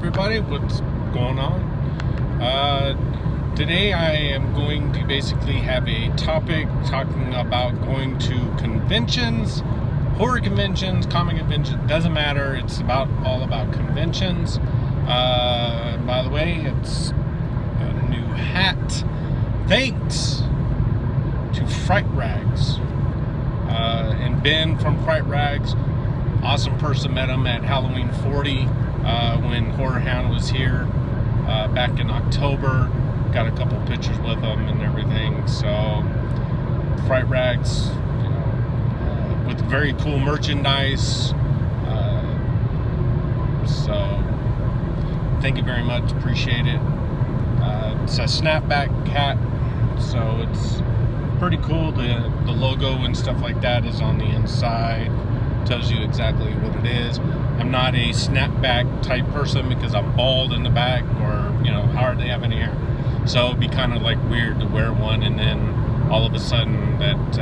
everybody, what's going on? Today I am going to basically have a topic talking about going to conventions, horror conventions, comic conventions, doesn't matter, it's all about conventions. By the way, it's a new hat, thanks to Fright Rags. And Ben from Fright Rags, awesome person, met him at Halloween 40 when Horror Hound was here back in October. Got a couple pictures with him and everything. So Fright Rags, with very cool merchandise. So thank you very much, appreciate it. It's a snapback hat, so it's pretty cool. The logo and stuff like that is on the inside. Tells you exactly what it is. I'm not a snapback type person because I'm bald in the back, or hardly have any hair. So it'd be kind of like weird to wear one and then all of a sudden that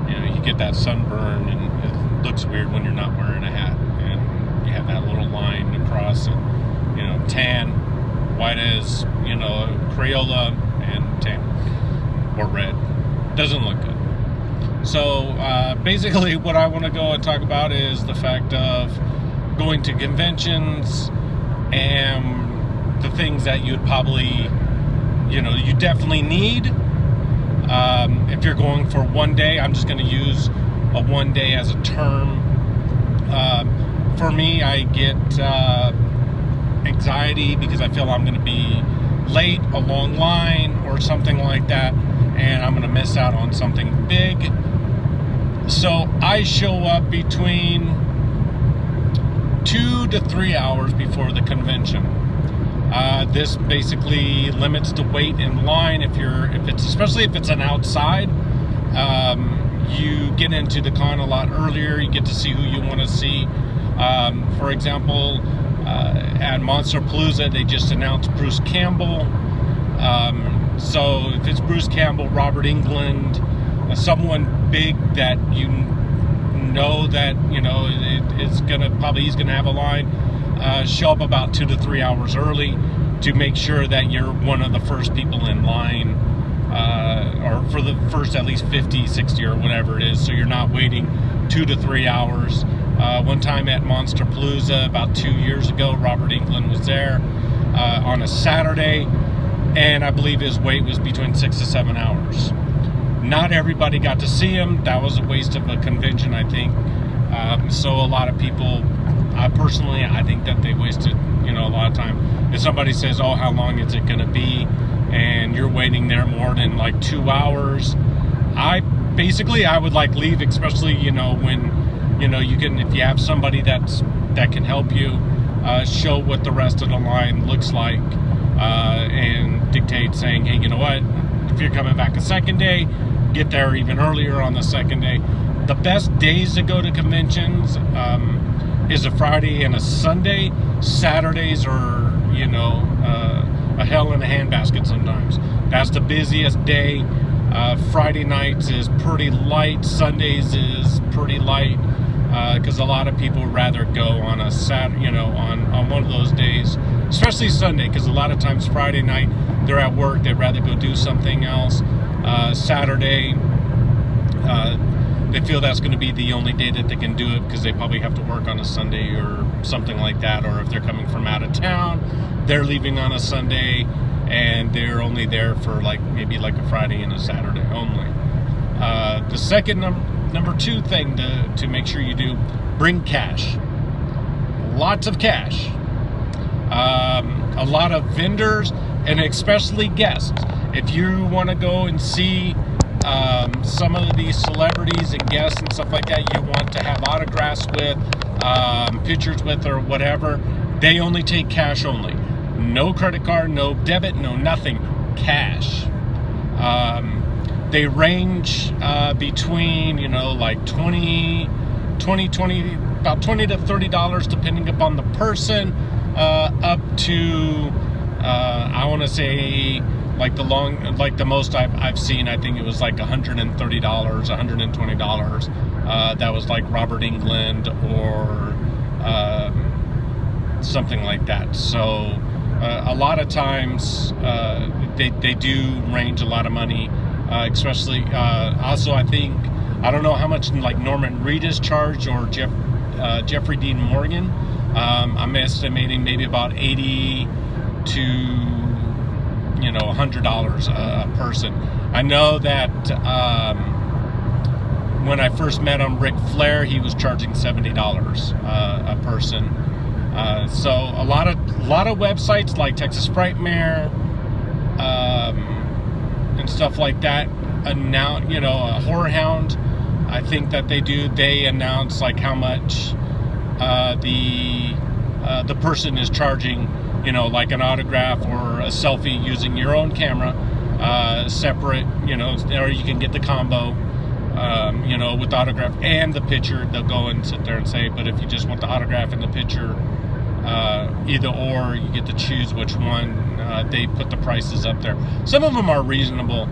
you get that sunburn and it looks weird when you're not wearing a hat and you have that little line across it. Tan, white as Crayola, and tan or red. Doesn't look good. So basically what I want to go and talk about is the fact of going to conventions and the things that you'd probably, you definitely need. If you're going for one day, I'm just going to use a one day as a term. For me, I get anxiety because I feel I'm going to be late, a long line, or something like that, and I'm going to miss out on something big. So I show up between 2 to 3 hours before the convention. This basically limits the wait in line. Especially if it's an outside, you get into the con a lot earlier. You get to see who you want to see. For example, at Monsterpalooza, they just announced Bruce Campbell. So if it's Bruce Campbell, Robert Englund, someone big that he's gonna have a line, show up about 2 to 3 hours early to make sure that you're one of the first people in line, or for the first at least 50, 60 or whatever it is, so you're not waiting 2 to 3 hours. One time at Monsterpalooza about 2 years ago, Robert Englund was there on a Saturday, and I believe his wait was between 6 to 7 hours. Not everybody got to see him. That was a waste of a convention, I think. So a lot of people, personally, I think that they wasted, a lot of time. If somebody says, "Oh, how long is it going to be?" and you're waiting there more than like 2 hours, I would leave, especially when you can, if you have somebody that can help you, show what the rest of the line looks like, and dictate saying, "Hey, you know what? If you're coming back a second day, get there even earlier on the second day." The best days to go to conventions is a Friday and a Sunday. Saturdays are, a hell in a handbasket sometimes. That's the busiest day. Friday nights is pretty light. Sundays is pretty light, because a lot of people would rather go on a Saturday, on one of those days, especially Sunday, because a lot of times Friday night they're at work, they'd rather go do something else. Saturday, they feel that's going to be the only day that they can do it because they probably have to work on a Sunday or something like that, or if they're coming from out of town, they're leaving on a Sunday and they're only there for maybe a Friday and a Saturday only. The second number two thing to make sure you do, bring cash. Lots of cash. A lot of vendors, and especially guests. If you want to go and see some of these celebrities and guests and stuff like that you want to have autographs with, pictures with, or whatever, they only take cash only. No credit card, no debit, no nothing. Cash. They range between, about $20 to $30, depending upon the person, up to, I want to say, the most I've seen, I think it was $130, $120. That was Robert Englund or something like that. So a lot of times they do range a lot of money, especially also I don't know how much like Norman Reedus charged or Jeffrey Dean Morgan. I'm estimating maybe about $80 to $100 a person. I know that when I first met him, Ric Flair, he was charging $70 a person. So a lot of websites like Texas Frightmare and stuff like that announce, a Horror Hound, I think that they announce like how much the person is charging, like an autograph or a selfie using your own camera, separate, or you can get the combo, with the autograph and the picture. They'll go and sit there and say, but if you just want the autograph and the picture, either or, you get to choose which one. They put the prices up there. Some of them are reasonable.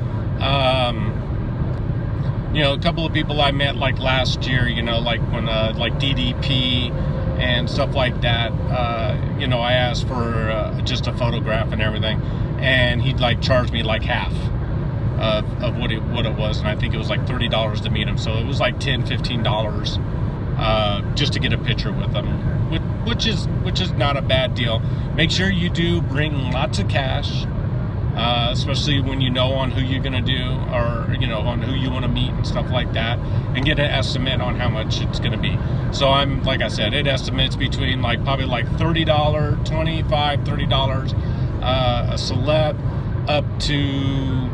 A couple of people I met like last year, like when like DDP and stuff like that, I asked for just a photograph and everything, and he'd like charge me like half of what it was, and I think it was like $30 to meet him, so it was like $10-15 just to get a picture with them, which is not a bad deal. Make sure you do bring lots of cash, especially when you know on who you're gonna do, or on who you want to meet and stuff like that, and get an estimate on how much it's gonna be. So like I said, it estimates between like probably like $30, $30 a celeb, up to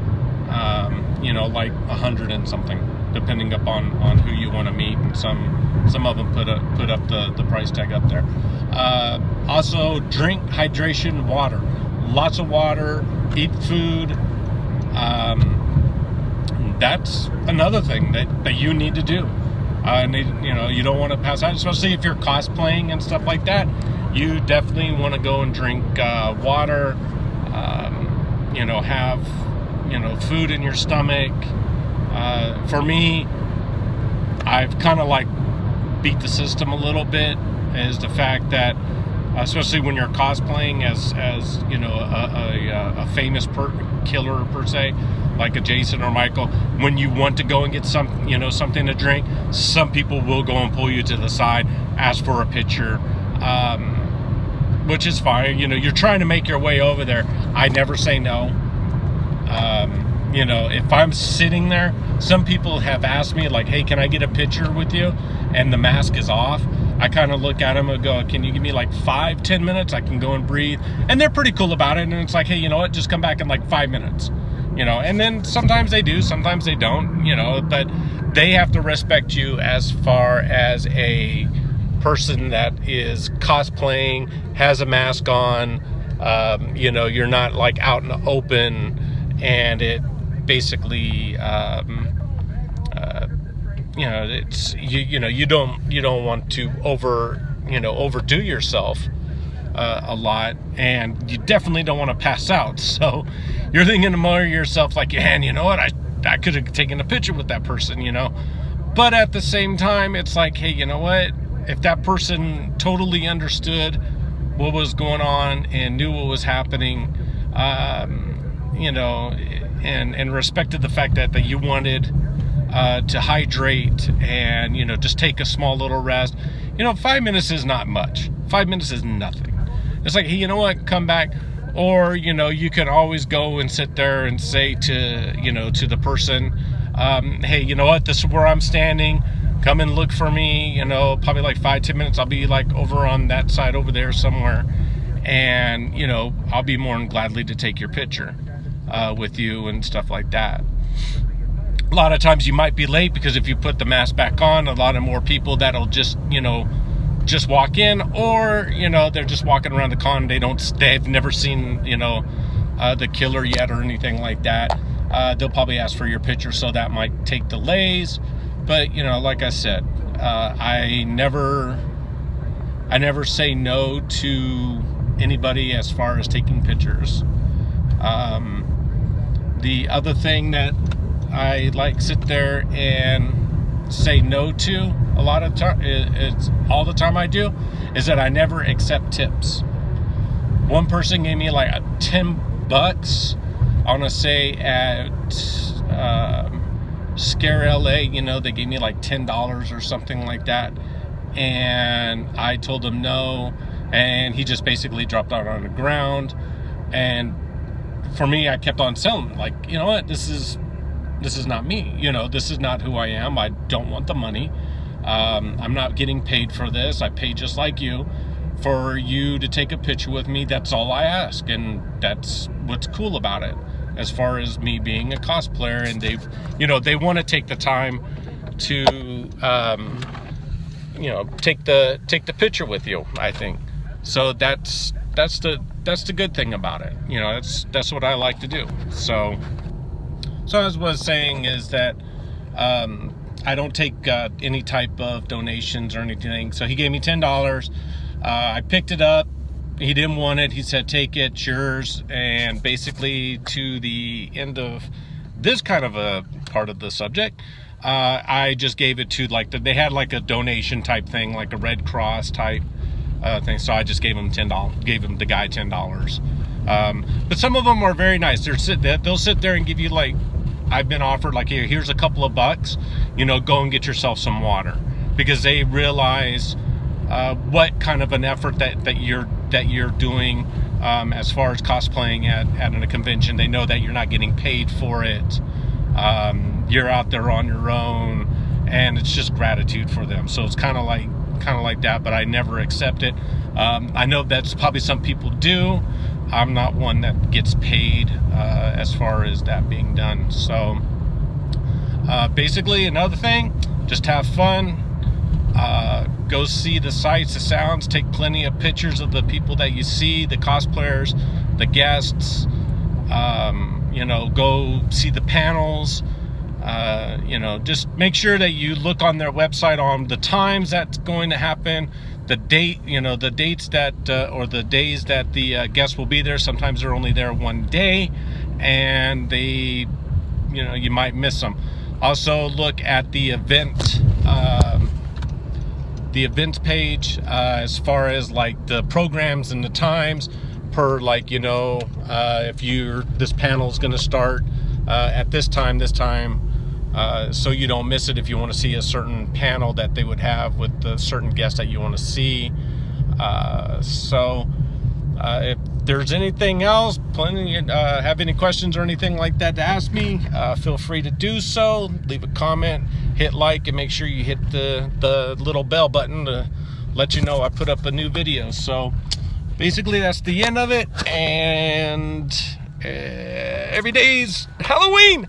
like 100 and something, depending upon who you want to meet, and some of them put up the price tag up there. Also, drink hydration, water, lots of water, eat food. That's another thing that you need to do. You don't want to pass out, especially if you're cosplaying and stuff like that. You definitely want to go and drink water. Have food in your stomach. For me, I've kind of like beat the system a little bit, is the fact that especially when you're cosplaying as a famous killer per se, like a Jason or Michael, when you want to go and get something to drink, some people will go and pull you to the side, ask for a picture, which is fine. You're trying to make your way over there. I never say no. If I'm sitting there, some people have asked me like, hey, can I get a picture with you? And the mask is off. I kind of look at them and go, can you give me like 5-10 minutes? I can go and breathe. And they're pretty cool about it. And it's like, hey, you know what? Just come back in like 5 minutes. And then sometimes they do, sometimes they don't, but they have to respect you as far as a person that is cosplaying, has a mask on, you're not like out in the open, and it basically, it's, you don't want to overdo yourself a lot, and you definitely don't want to pass out. So you're thinking more to yourself like, man, you know what, I could have taken a picture with that person, but at the same time, it's like, hey, you know what, if that person totally understood what was going on and knew what was happening, and respected the fact that you wanted to hydrate and, just take a small little rest. 5 minutes is not much. 5 minutes is nothing. It's like, hey, you know what, come back. Or, you can always go and sit there and say to the person, hey, you know what, this is where I'm standing. Come and look for me, probably like 5-10 minutes. I'll be like over on that side over there somewhere. And, I'll be more than gladly to take your picture with you and stuff like that. A lot of times you might be late because if you put the mask back on, a lot of more people that'll just walk in, or, they're just walking around the con. They've never seen, the killer yet or anything like that. They'll probably ask for your picture, so that might take delays. But, like I said, I never say no to anybody as far as taking pictures. The other thing that I like sit there and say no to a lot of time, it's all the time I do, is that I never accept tips. One person gave me like $10. I want to say at Scare LA, they gave me like $10 or something like that. And I told him no. And he just basically dropped out on the ground. And for me, I kept on selling, like, you know what, this is not me. This is not who I am. I don't want the money. I'm not getting paid for this. I pay just like you for you to take a picture with me. That's all I ask, and that's what's cool about it. As far as me being a cosplayer, and they want to take the time to take the picture with you, I think. So that's the good thing about it. That's what I like to do. So as I was saying is that I don't take any type of donations or anything. So he gave me $10. I picked it up. He didn't want it. He said, take it, it's yours. And basically, to the end of this kind of a part of the subject, I just gave it to, like, they had like a donation type thing, like a Red Cross type thing. So I just gave him $10. Gave him the guy $10. But some of them are very nice. They'll sit there and give you, like, I've been offered, like, here's a couple of bucks. Go and get yourself some water, because they realize what kind of an effort that you're doing as far as cosplaying at a convention. They know that you're not getting paid for it. You're out there on your own, and it's just gratitude for them. So it's kind of like that, but I never accept it. I know that's probably some people do. I'm not one that gets paid as far as that being done. So basically, another thing, just have fun. Go see the sights, the sounds, take plenty of pictures of the people that you see, the cosplayers, the guests. Go see the panels. Just make sure that you look on their website on the times that's going to happen, the date, the dates that, or the days that the guests will be there. Sometimes they're only there one day, and they, you might miss them. Also, look at the events page as far as like the programs and the times per, like, if this panel is going to start at this time, so you don't miss it. If you want to see a certain panel that they would have with the certain guests that you want to see. If there's anything else, have any questions or anything like that to ask me, feel free to do so. Leave a comment, hit like, and make sure you hit the little bell button to let you know I put up a new video. So basically, that's the end of it, and every day's Halloween.